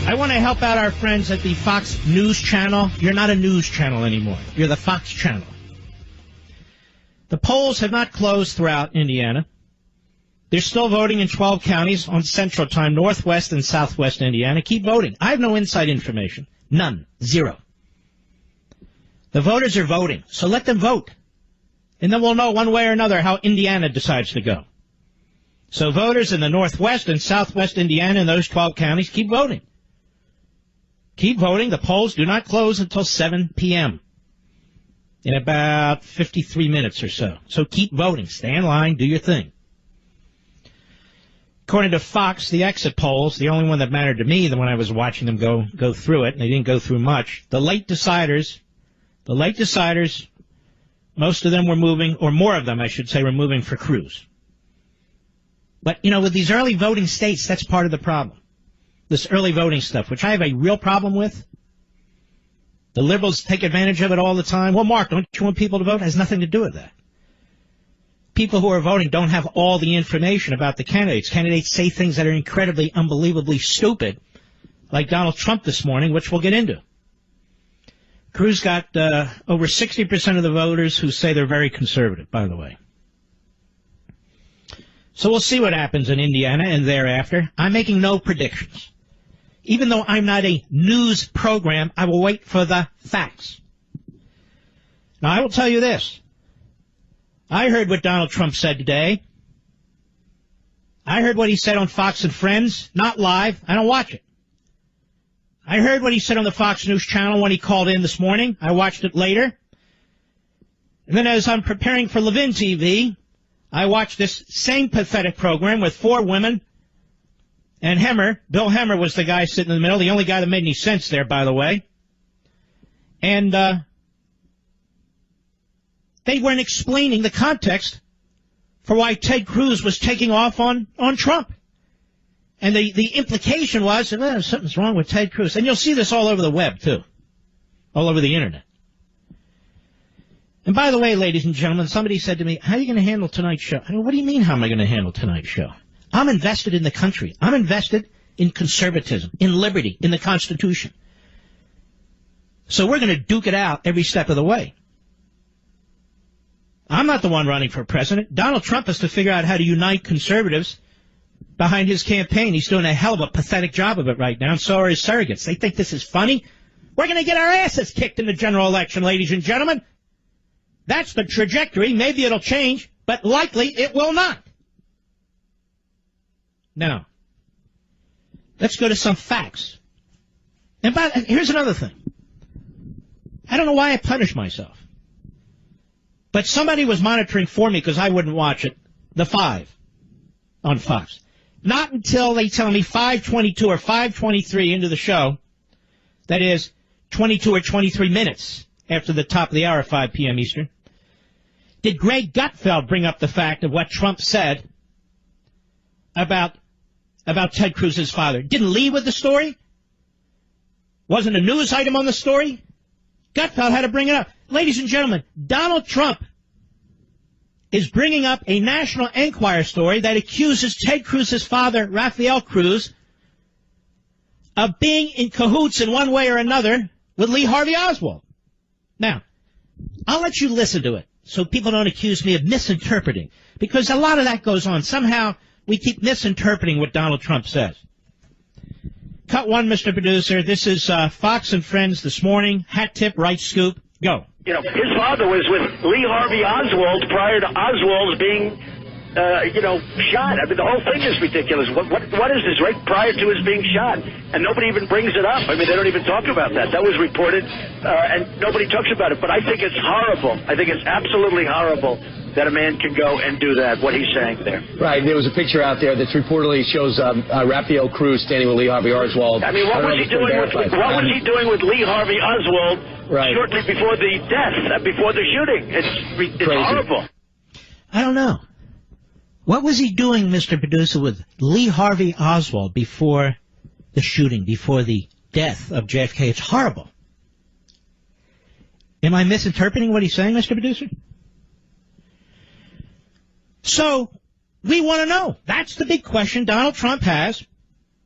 I want to help out our friends at the Fox News Channel. You're not a news channel anymore. You're the Fox Channel. The polls have not closed throughout Indiana. They're still voting in 12 counties on Central Time, Northwest and Southwest Indiana. Keep voting. I have no inside information. None. Zero. The voters are voting, so let them vote. And then we'll know one way or another how Indiana decides to go. So voters in the Northwest and Southwest Indiana in those 12 counties, keep voting. Keep voting. The polls do not close until 7 p.m. in about 53 minutes or so. So keep voting. Stay in line. Do your thing. According to Fox, the exit polls, the only one that mattered to me when I was watching them go through it, and they didn't go through much, the late deciders, most of them were moving, or more of them, I should say, were moving for Cruz. But, you know, with these early voting states, that's part of the problem. This early voting stuff, which I have a real problem with. The liberals take advantage of it all the time. Well, Mark, don't you want people to vote? It has nothing to do with that. People who are voting don't have all the information about the candidates. Candidates say things that are incredibly, unbelievably stupid, like Donald Trump this morning, which we'll get into. Cruz got over 60% of the voters who say they're very conservative, by the way. So we'll see what happens in Indiana and thereafter. I'm making no predictions. Even though I'm not a news program, I will wait for the facts. Now, I will tell you this. I heard what Donald Trump said today. I heard what he said on Fox and Friends, not live. I don't watch it. I heard what he said on the Fox News Channel when he called in this morning. I watched it later. And then as I'm preparing for Levin TV, I watched this same pathetic program with four women and Hemmer. Bill Hemmer was the guy sitting in the middle, the only guy that made any sense there, by the way. And they weren't explaining the context for why Ted Cruz was taking off on Trump. And the implication was, something's wrong with Ted Cruz. And you'll see this all over the web, too. All over the Internet. And by the way, ladies and gentlemen, somebody said to me, how are you going to handle tonight's show? I mean, what do you mean, how am I going to handle tonight's show? I'm invested in the country. I'm invested in conservatism, in liberty, in the Constitution. So we're going to duke it out every step of the way. I'm not the one running for president. Donald Trump has to figure out how to unite conservatives behind his campaign. He's doing a hell of a pathetic job of it right now, and so are his surrogates. They think this is funny. We're going to get our asses kicked in the general election, ladies and gentlemen. That's the trajectory. Maybe it'll change, but likely it will not. Now, let's go to some facts. And here's another thing. I don't know why I punish myself. But somebody was monitoring for me because I wouldn't watch it, the 5 on Fox. Not until they tell me 5:22 or 5:23 into the show, that is 22 or 23 minutes after the top of the hour, 5 p.m. Eastern, did Greg Gutfeld bring up the fact of what Trump said about Ted Cruz's father. Didn't lead with the story. Wasn't a news item on the story. Gutfeld had to bring it up. Ladies and gentlemen, Donald Trump is bringing up a National Enquirer story that accuses Ted Cruz's father, Rafael Cruz, of being in cahoots in one way or another with Lee Harvey Oswald. Now, I'll let you listen to it so people don't accuse me of misinterpreting, because a lot of that goes on. Somehow we keep misinterpreting what Donald Trump says. Cut 1, Mr. Producer. This is Fox and Friends this morning. Hat tip, right scoop. Go. You know, his father was with Lee Harvey Oswald prior to Oswald being, shot. I mean, the whole thing is ridiculous. What is this, right prior to his being shot? And nobody even brings it up. I mean, they don't even talk about that. That was reported, and nobody talks about it. But I think it's horrible. I think it's absolutely horrible that a man can go and do that, what he's saying there. Right. There was a picture out there that reportedly shows Rafael Cruz standing with Lee Harvey Oswald. I mean, what was he doing with Lee Harvey Oswald shortly before the death, before the shooting? It's horrible. I don't know. What was he doing, Mr. Producer, with Lee Harvey Oswald before the shooting, before the death of JFK? It's horrible. Am I misinterpreting what he's saying, Mr. Producer? So, we want to know. That's the big question Donald Trump has.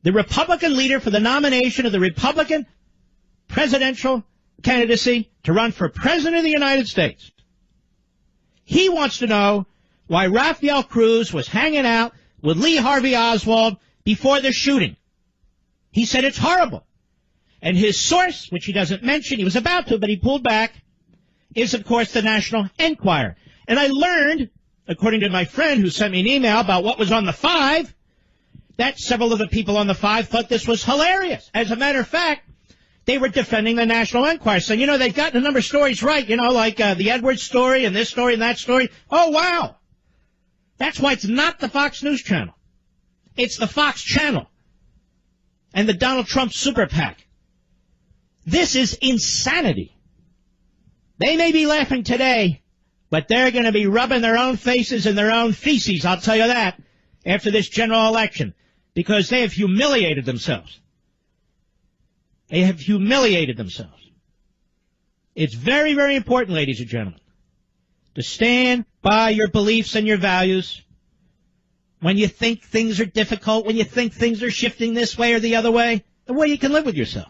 the Republican leader for the nomination of the Republican presidential candidacy to run for president of the United States. He wants to know why Rafael Cruz was hanging out with Lee Harvey Oswald before the shooting. He said it's horrible. And his source, which he doesn't mention, he was about to, but he pulled back, is, of course, the National Enquirer. And I learned, according to my friend who sent me an email about what was on the 5, that several of the people on the 5 thought this was hilarious. As a matter of fact, they were defending the National Enquirer, saying, you know, they've gotten a number of stories right, you know, like the Edwards story and this story and that story. Oh, wow. That's why it's not the Fox News Channel. It's the Fox Channel and the Donald Trump Super PAC. This is insanity. They may be laughing today, but they're going to be rubbing their own faces in their own feces, I'll tell you that, after this general election, because they have humiliated themselves. They have humiliated themselves. It's very, very important, ladies and gentlemen, to stand by your beliefs and your values when you think things are difficult, when you think things are shifting this way or the other way, the way you can live with yourself.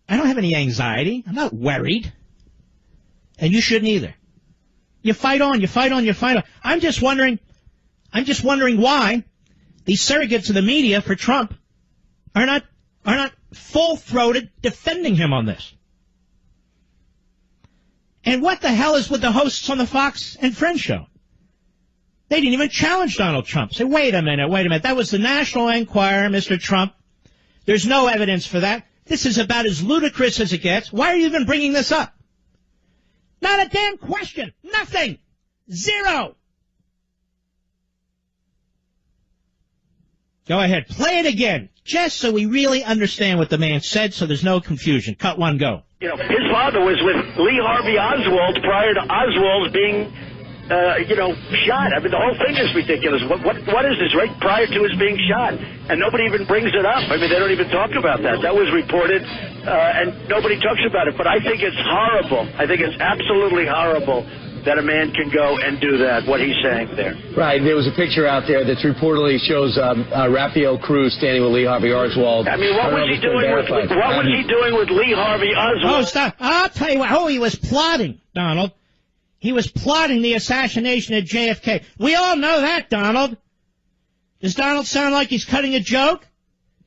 I don't have any anxiety. I'm not worried. And you shouldn't either. You fight on, you fight on, you fight on. I'm just wondering why these surrogates of the media for Trump are not full-throated defending him on this. And what the hell is with the hosts on the Fox and Friends show? They didn't even challenge Donald Trump. Say, wait a minute. That was the National Enquirer, Mr. Trump. There's no evidence for that. This is about as ludicrous as it gets. Why are you even bringing this up? Not a damn question. Nothing. Zero. Go ahead. Play it again. Just so we really understand what the man said so there's no confusion. Cut one, go. You know, his father was with Lee Harvey Oswald prior to Oswald being, shot. I mean, the whole thing is ridiculous. What is this, right prior to his being shot? And nobody even brings it up. I mean, they don't even talk about that. That was reported, and nobody talks about it. But I think it's horrible. I think it's absolutely horrible that a man can go and do that, what he's saying there. Right. There was a picture out there that reportedly shows Rafael Cruz standing with Lee Harvey Oswald. I mean, what was he doing with Lee Harvey Oswald? Oh, stop. I'll tell you what. Oh, he was plotting, Donald. He was plotting the assassination of JFK. We all know that, Donald. Does Donald sound like he's cutting a joke?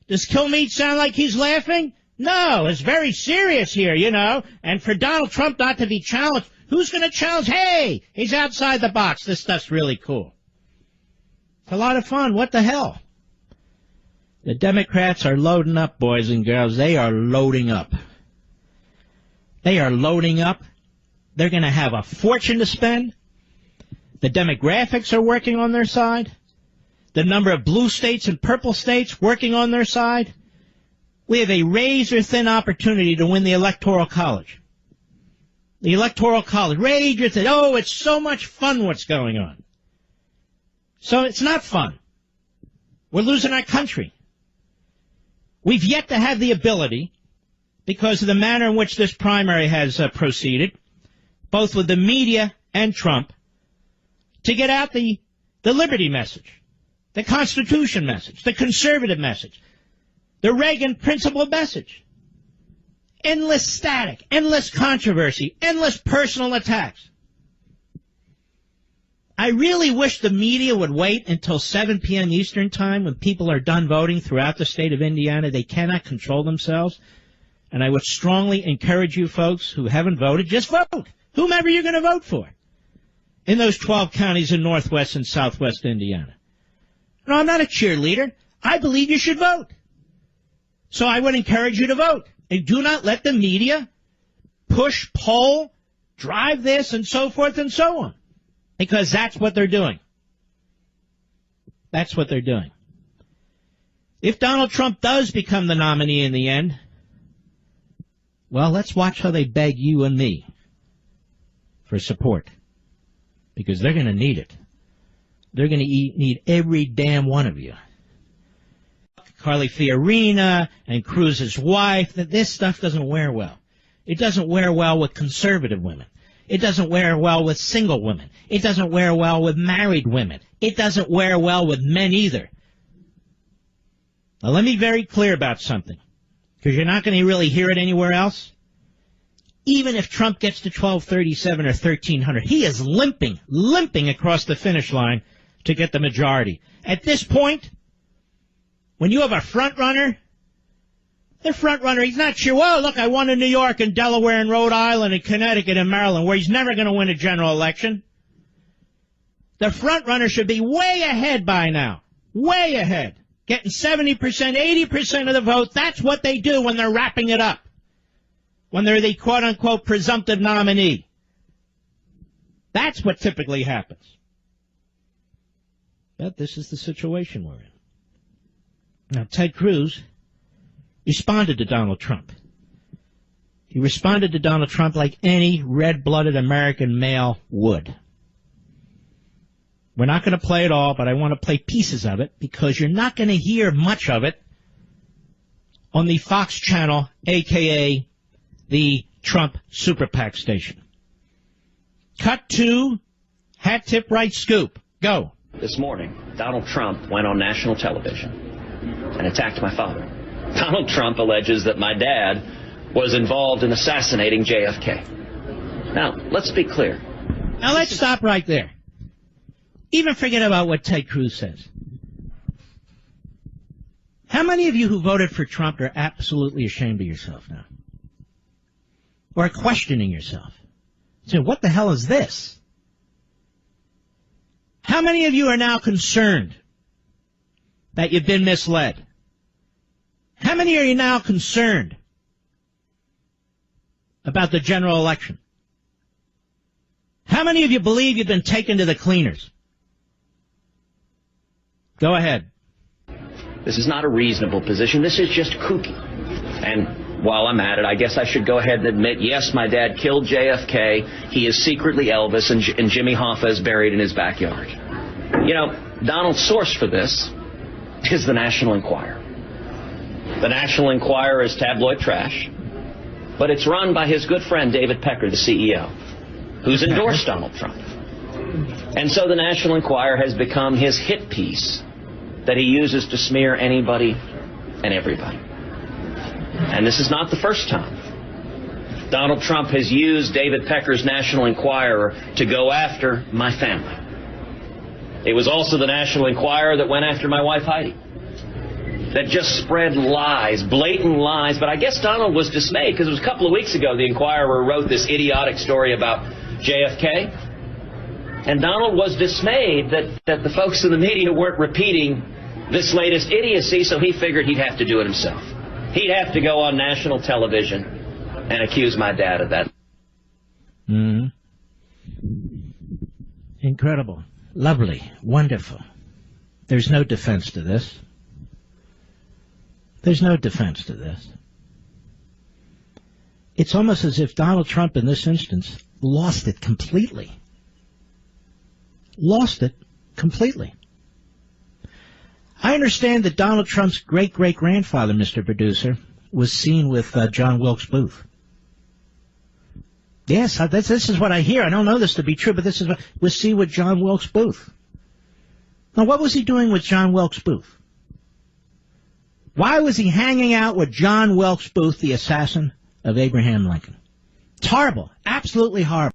Does Kilmeade sound like he's laughing? No, it's very serious here, you know. And for Donald Trump not to be challenged, who's going to challenge? Hey, he's outside the box. This stuff's really cool. It's a lot of fun. What the hell? The Democrats are loading up, boys and girls. They are loading up. They are loading up. They're going to have a fortune to spend. The demographics are working on their side. The number of blue states and purple states working on their side. We have a razor-thin opportunity to win the Electoral College. The Electoral College. Razor-thin. Oh, it's so much fun what's going on. So it's not fun. We're losing our country. We've yet to have the ability, because of the manner in which this primary has proceeded, both with the media and Trump, to get out the liberty message, the Constitution message, the conservative message, the Reagan principle message. Endless static, endless controversy, endless personal attacks. I really wish the media would wait until 7 p.m. Eastern time when people are done voting throughout the state of Indiana. They cannot control themselves. And I would strongly encourage you folks who haven't voted, just vote. Whomever you're going to vote for in those 12 counties in northwest and southwest Indiana. No, I'm not a cheerleader. I believe you should vote. So I would encourage you to vote. And do not let the media push, poll, drive this, and so forth and so on. Because that's what they're doing. That's what they're doing. If Donald Trump does become the nominee in the end, well, let's watch how they beg you and me for support. Because they're going to need it. They're going to need every damn one of you. Carly Fiorina and Cruz's wife, that this stuff doesn't wear well. It doesn't wear well with conservative women. It doesn't wear well with single women. It doesn't wear well with married women. It doesn't wear well with men either. Now, let me be very clear about something, because you're not going to really hear it anywhere else. Even if Trump gets to 1237 or 1300, he is limping across the finish line to get the majority. At this point, when you have a front runner, the front runner, he's not sure, well, look, I won in New York and Delaware and Rhode Island and Connecticut and Maryland, where he's never going to win a general election. The front runner should be way ahead by now. Way ahead. Getting 70%, 80% of the vote. That's what they do when they're wrapping it up. When they're the quote-unquote presumptive nominee. That's what typically happens. But this is the situation we're in. Now, Ted Cruz responded to Donald Trump. He responded to Donald Trump like any red-blooded American male would. We're not going to play it all, but I want to play pieces of it because you're not going to hear much of it on the Fox channel, a.k.a. the Trump Super PAC station. Cut to Hat Tip Right Scoop. Go. This morning, Donald Trump went on national television and attacked my father. Donald Trump alleges that my dad was involved in assassinating JFK. Now, let's be clear. Now, let's stop right there. Even forget about what Ted Cruz says. How many of you who voted for Trump are absolutely ashamed of yourself now? Or are questioning yourself? Saying, what the hell is this? How many of you are now concerned that you've been misled? How many are you now concerned about the general election? How many of you believe you've been taken to the cleaners? Go ahead. This is not a reasonable position. This is just kooky. And while I'm at it, I guess I should go ahead and admit, yes, my dad killed JFK. He is secretly Elvis, and Jimmy Hoffa is buried in his backyard. You know, Donald's source for this is the National Enquirer. The National Enquirer is tabloid trash, but it's run by his good friend David Pecker, the CEO, who's endorsed Donald Trump. And so the National Enquirer has become his hit piece that he uses to smear anybody and everybody. And this is not the first time. Donald Trump has used David Pecker's National Enquirer to go after my family. It was also the National Enquirer that went after my wife Heidi, that just spread lies, blatant lies. But I guess Donald was dismayed because it was a couple of weeks ago the Enquirer wrote this idiotic story about JFK. And Donald was dismayed that the folks in the media weren't repeating this latest idiocy, so he figured he'd have to do it himself. He'd have to go on national television and accuse my dad of that. Incredible. Lovely. Wonderful. There's no defense to this. There's no defense to this. It's almost as if Donald Trump in this instance lost it completely. Lost it completely. I understand that Donald Trump's great-great-grandfather, Mr. Producer, was seen with John Wilkes Booth. Yes, this is what I hear. I don't know this to be true, but this is what was seen with John Wilkes Booth. Now, what was he doing with John Wilkes Booth? Why was he hanging out with John Wilkes Booth, the assassin of Abraham Lincoln? It's horrible. Absolutely horrible.